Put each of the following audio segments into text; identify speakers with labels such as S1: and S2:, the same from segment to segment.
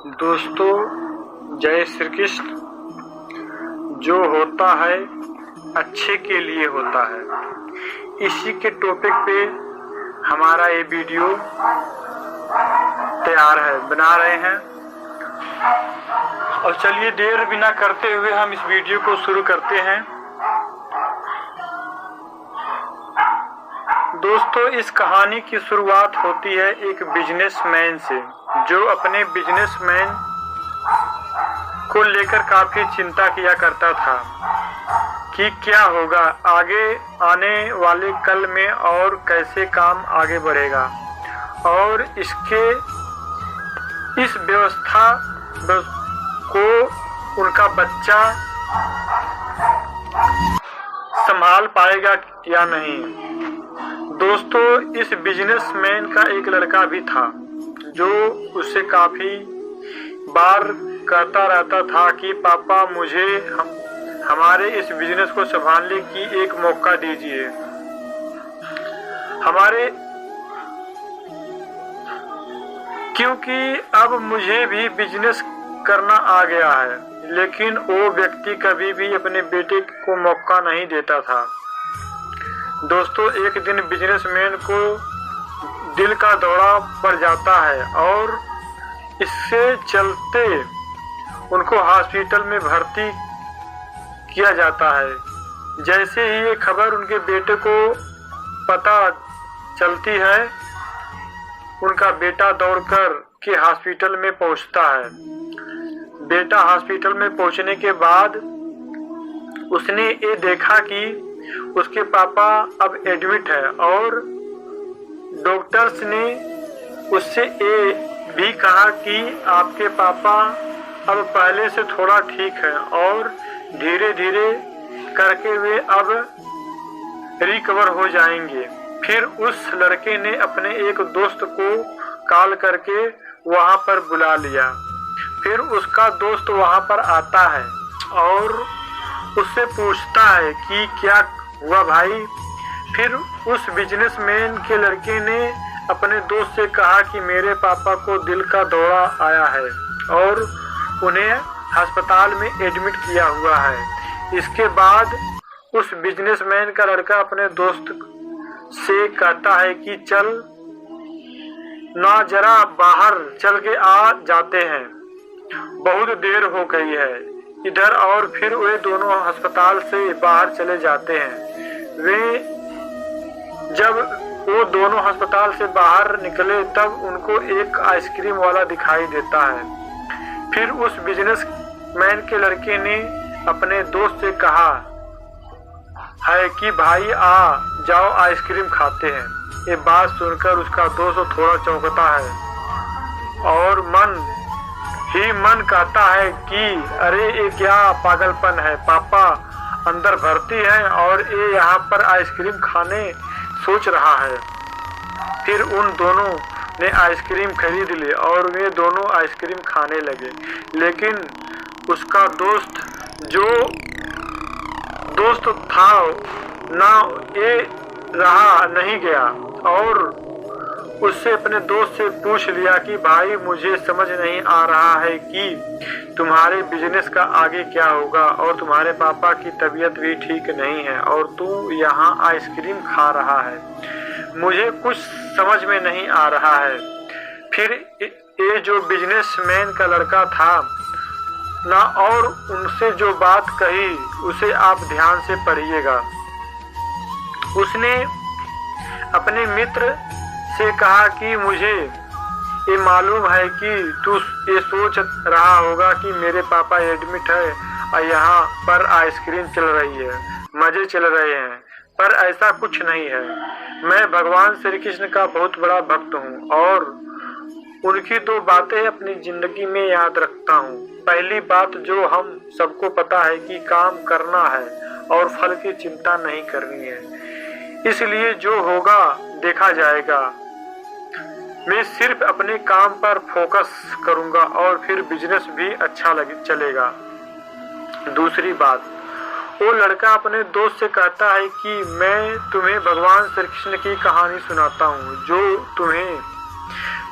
S1: दोस्तों, जय श्री कृष्ण। जो होता है अच्छे के लिए होता है, इसी के टॉपिक पे हमारा ये वीडियो तैयार है, बना रहे हैं। और चलिए देर बिना करते हुए हम इस वीडियो को शुरू करते हैं। दोस्तों, इस कहानी की शुरुआत होती है एक बिजनेसमैन से, जो अपने बिजनेसमैन को लेकर काफी चिंता किया करता था कि क्या होगा आगे आने वाले कल में और कैसे काम आगे बढ़ेगा, और इस व्यवस्था को उनका बच्चा संभाल पाएगा या नहीं। दोस्तों, इस बिजनेसमैन का एक लड़का भी था जो उससे काफी बार कहता रहता था कि पापा, मुझे हमारे इस बिजनेस को संभालने की एक मौका दीजिए। क्योंकि अब मुझे भी बिजनेस करना आ गया है। लेकिन वो व्यक्ति कभी भी अपने बेटे को मौका नहीं देता था। दोस्तों, एक दिन बिजनेसमैन को दिल का दौरा पड़ जाता है और इससे चलते उनको हॉस्पिटल में भर्ती किया जाता है। जैसे ही ये खबर उनके बेटे को पता चलती है, उनका बेटा दौड़कर के हॉस्पिटल में पहुंचता है। बेटा हॉस्पिटल में पहुंचने के बाद उसने ये देखा कि उसके पापा अब एडमिट है, और डॉक्टर्स ने उससे ये भी कहा कि आपके पापा अब पहले से थोड़ा ठीक है और धीरे धीरे करके वे अब रिकवर हो जाएंगे। फिर उस लड़के ने अपने एक दोस्त को कॉल करके वहां पर बुला लिया। फिर उसका दोस्त वहां पर आता है और उससे पूछता है कि क्या हुआ भाई। फिर उस बिजनेसमैन के लड़के ने अपने दोस्त से कहा कि मेरे पापा को दिल का दौरा आया है और उन्हें अस्पताल में एडमिट किया हुआ है। इसके बाद उस बिजनेसमैन का लड़का अपने दोस्त से कहता है कि चल ना, जरा बाहर चल के आ जाते हैं, बहुत देर हो गई है इधर। और फिर वे दोनों अस्पताल से बाहर चले जाते हैं। जब वो दोनों अस्पताल से बाहर निकले तब उनको एक आइसक्रीम वाला दिखाई देता है। फिर उस बिजनेसमैन के लड़के ने अपने दोस्त से कहा है कि भाई आ जाओ, आइसक्रीम खाते हैं। ये बात सुनकर उसका दोस्त थोड़ा चौंकता है और मन कहता है कि अरे ये क्या पागलपन है, पापा अंदर भर्ती है और ये यहाँ पर आइसक्रीम खाने सोच रहा है। फिर उन दोनों ने आइसक्रीम खरीद ली और वे दोनों आइसक्रीम खाने लगे। लेकिन उसका दोस्त था ना, ये रहा नहीं गया और उससे अपने दोस्त से पूछ लिया कि भाई, मुझे समझ नहीं आ रहा है कि तुम्हारे बिजनेस का आगे क्या होगा, और तुम्हारे पापा की तबीयत भी ठीक नहीं है और तू यहाँ आइसक्रीम खा रहा है, मुझे कुछ समझ में नहीं आ रहा है। फिर ये जो बिजनेसमैन का लड़का था ना, और उनसे जो बात कही उसे आप ध्यान से पढ़िएगा। उसने अपने मित्र से कहा कि मुझे ये मालूम है कि तू ये सोच रहा होगा कि मेरे पापा एडमिट है और यहाँ पर आइसक्रीम चल रही है, मजे चल रहे हैं, पर ऐसा कुछ नहीं है। मैं भगवान श्री कृष्ण का बहुत बड़ा भक्त हूँ और उनकी दो बातें अपनी जिंदगी में याद रखता हूँ। पहली बात जो हम सबको पता है कि काम करना है और फल की चिंता नहीं करनी है। इसलिए जो होगा देखा जाएगा। मैं सिर्फ अपने काम पर फोकस करूंगा और फिर बिजनेस भी अच्छा चलेगा। दूसरी बात, वो लड़का अपने दोस्त से कहता है कि मैं तुम्हें भगवान श्री कृष्ण की कहानी सुनाता हूँ जो तुम्हें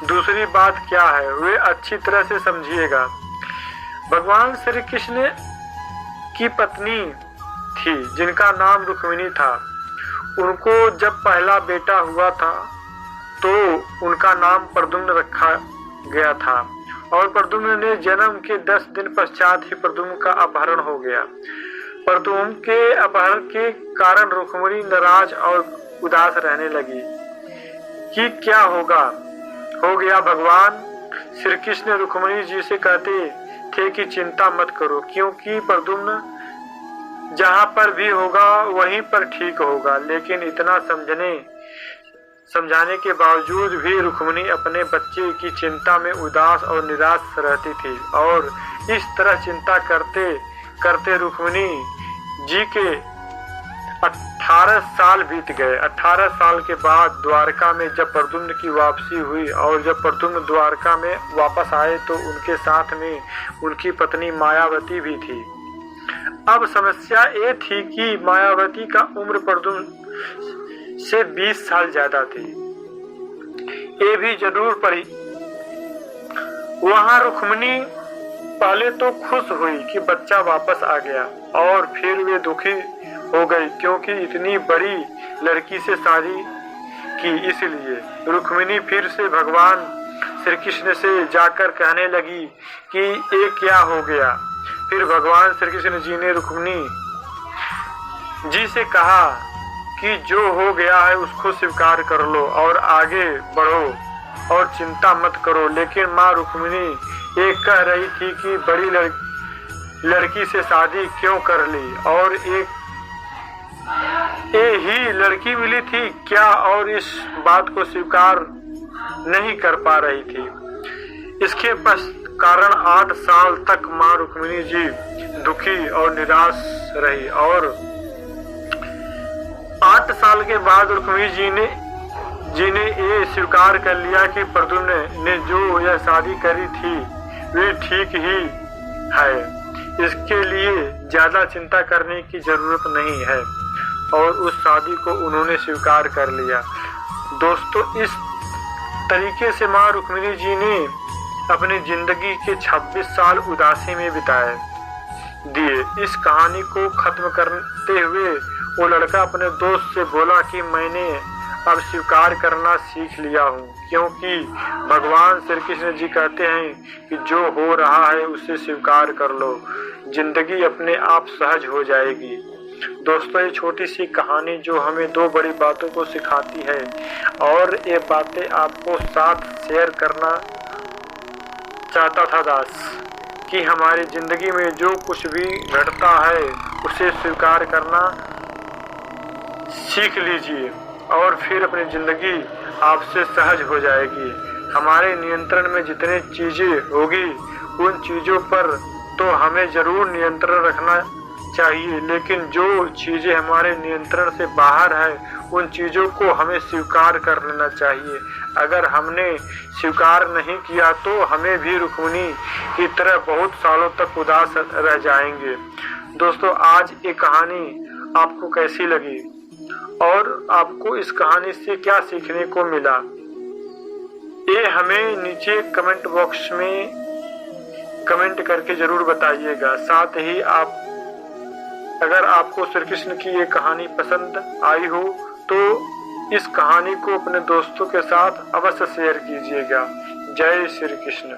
S1: दूसरी बात क्या है वे अच्छी तरह से समझिएगा। भगवान श्री कृष्ण की पत्नी थी जिनका नाम रुक्मिणी था। उनको जब पहला बेटा हुआ था तो उनका नाम प्रद्युम्न रखा गया था और प्रद्युम्न ने जन्म के 10 दिन पश्चात ही प्रद्युम्न का अपहरण हो गया। प्रद्युम्न के अपहरण के कारण रुक्मिणी नाराज और उदास रहने लगी कि क्या हो गया। भगवान श्री कृष्ण रुक्मिणी जी से कहते थे कि चिंता मत करो, क्योंकि प्रद्युम्न जहां पर भी होगा वहीं पर ठीक होगा। लेकिन इतना समझाने के बावजूद भी रुक्मिणी अपने बच्चे की चिंता में उदास और निराश रहती थी और इस तरह चिंता करते करते रुक्मिणी जी के 18 साल बीत गए। 18 साल के बाद द्वारका में जब प्रद्युम्न की वापसी हुई और जब प्रद्युम्न द्वारका में वापस आए तो उनके साथ में उनकी पत्नी मायावती भी थी। अब समस्या ये थी कि मायावती का उम्र प्रद्युम्न से 20 साल ज्यादा थी। ये भी जरूर पड़ी। वहां रुक्मिणी पहले तो खुश हुई कि बच्चा वापस आ गया और फिर वे दुखी हो गई क्योंकि इतनी बड़ी लड़की से शादी की। इसलिए रुक्मिणी फिर से भगवान श्री कृष्ण से जाकर कहने लगी कि ये क्या हो गया। फिर भगवान श्री कृष्ण जी ने रुक्मिणी जी से कहा कि जो हो गया है उसको स्वीकार कर लो और आगे बढ़ो और चिंता मत करो। लेकिन माँ रुक्मिणी ये कह रही थी कि बड़ी लड़की से शादी क्यों कर ली और एक ही लड़की मिली थी क्या, और इस बात को स्वीकार नहीं कर पा रही थी। इसके कारण 8 साल तक माँ रुक्मिणी जी दुखी और निराश रही और 8 साल के बाद रुक्मिणी जी ने ये स्वीकार कर लिया कि प्रद्युम्न ने जो यह शादी करी थी वे ठीक ही है। इसके लिए ज्यादा चिंता करने की जरूरत नहीं है और उस शादी को उन्होंने स्वीकार कर लिया। दोस्तों, इस तरीके से माँ रुक्मिणी जी ने अपनी जिंदगी के 26 साल उदासी में बिताए दिए। इस कहानी को खत्म करते हुए वो लड़का अपने दोस्त से बोला कि मैंने अब स्वीकार करना सीख लिया हूँ, क्योंकि भगवान श्री कृष्ण जी कहते हैं कि जो हो रहा है उसे स्वीकार कर लो, जिंदगी अपने आप सहज हो जाएगी। दोस्तों, ये छोटी सी कहानी जो हमें 2 बड़ी बातों को सिखाती है और ये बातें आपको साथ शेयर करना चाहता था दास कि हमारी जिंदगी में जो कुछ भी घटता है उसे स्वीकार करना सीख लीजिए और फिर अपनी जिंदगी आपसे सहज हो जाएगी। हमारे नियंत्रण में जितनी चीजें होगी उन चीजों पर तो हमें जरूर नियंत्रण रखना चाहिए, लेकिन जो चीजें हमारे नियंत्रण से बाहर है उन चीजों को हमें स्वीकार कर लेना चाहिए। अगर हमने स्वीकार नहीं किया तो हमें भी रुक्मिणी की तरह बहुत सालों तक उदास रह जाएंगे। दोस्तों, आज ये कहानी आपको कैसी लगी और आपको इस कहानी से क्या सीखने को मिला, ये हमें नीचे कमेंट बॉक्स में कमेंट करके जरूर बताइएगा। साथ ही अगर आपको श्री कृष्ण की ये कहानी पसंद आई हो तो इस कहानी को अपने दोस्तों के साथ अवश्य शेयर कीजिएगा। जय श्री कृष्ण।